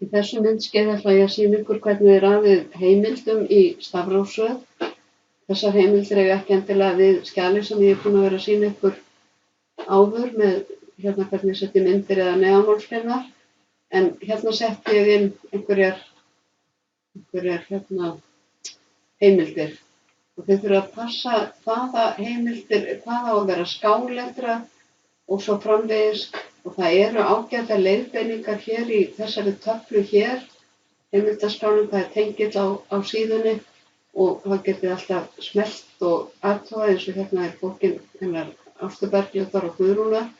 Í þessu myndskeiði ætla ég að sýna ykkur hvernig þið raðið heimildum í stafrófsröð. Þessar heimildir eiga ekki endilega við skjalið sem ég er búin að vera að sýna ykkur áður með hérna hvernig ég setti myndir eða neðanmálsgreinar. En hérna setti ég inn einhverjar heimildir. Og þið þurfa að passa hvaða heimildir, hvað á að vera skáletra og svo framvegis. Og það eru ágætar leiðbeiningar hér í þessari töflu hér, heimildaskráning, það er tengill á síðunni og það getið alltaf smellt og athugað eins og hérna er bókin hennar Ástu Bergljótar og Guðrúnar.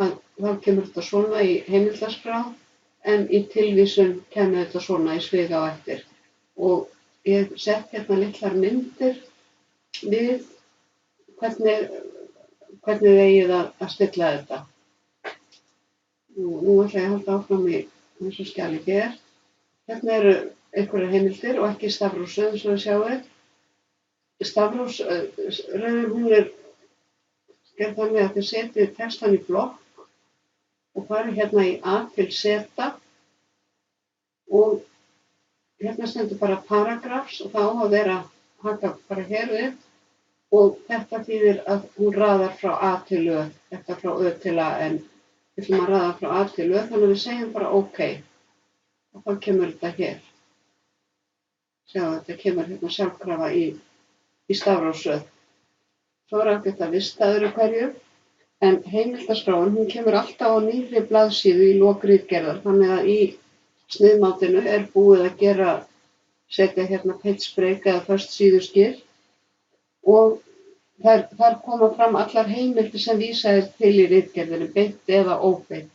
Þá kemur þetta svona í heimildaskrá en í tilvísun kemur þetta svona í sviga á eftir. Og ég sett hérna litlar myndir við hvernig þið eigið að stilla þetta. Nú ætla ég að halda áfram í þessu skjali hér. Hérna eru einhverjar heimildir og ekki stafrófsröð eins og þið sjáið. Stafrófsröðin hún er gerð þannig að þið setið textann í blokk og farið hérna í A til Z og hérna stendur bara paragrafs og það á að vera haka bara hér við og þetta þýðir að hún raðar frá A til Ö, þetta frá Ö til A en við ætlum að raða frá A til Ö þannig að við segjum bara OK og þá kemur þetta hér. Sjáðu þetta kemur hérna sjálfkrafa í stafrófsröð. Svo er ágætt að vista öðru hverju en heimildaskráin hún kemur alltaf á nýrri blaðsíðu í lok ritgerðar þannig að í sniðmátinu er búið að setja hérna page break eða föst síðuskil og þar koma fram allar heimildir sem vísað er til í ritgerðinni, beint eða óbeint.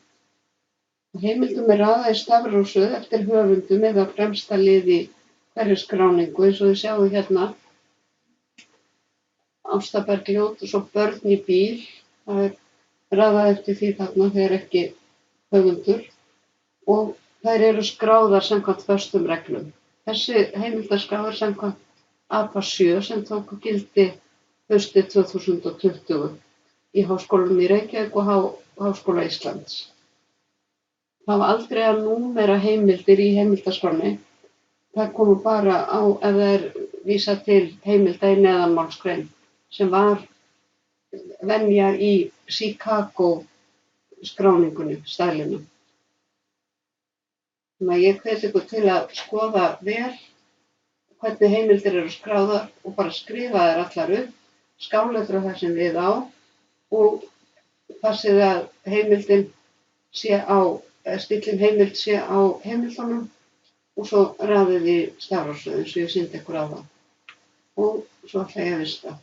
Heimildum er raðað í stafrófsröð eftir höfundum eða fremsta lið í hverri skráningu eins og þið sjáu hérna. Ásta Bergljót og svo börn í bíl, það er raðað eftir því þarna þegar ekki höfundur og þær eru skráðar samkvæmt föstum reglum. Þessi heimildaskrá er samkvæmt APA 7 sem tók gildi haustið 2020 í Háskólanum í Reykjavík og Háskóla Íslands. Það var aldrei að númera heimildir í heimildaskránni. Það komu bara á ef það er vísað til heimilda í neðanmálsgrein sem var venja í Chicago skráningunni, stælinu. Þannig að ég hvet ykkur til að skoða vel hvernig heimildir eru skráðar og bara skrifa þær allar upp, skáletra það sem við á og passið að heimildin sé stillin heimild sé á heimildunum og svo raðið í stafrófsröð eins og ég sýndi ykkur á það. Og svo ætla ég að vista.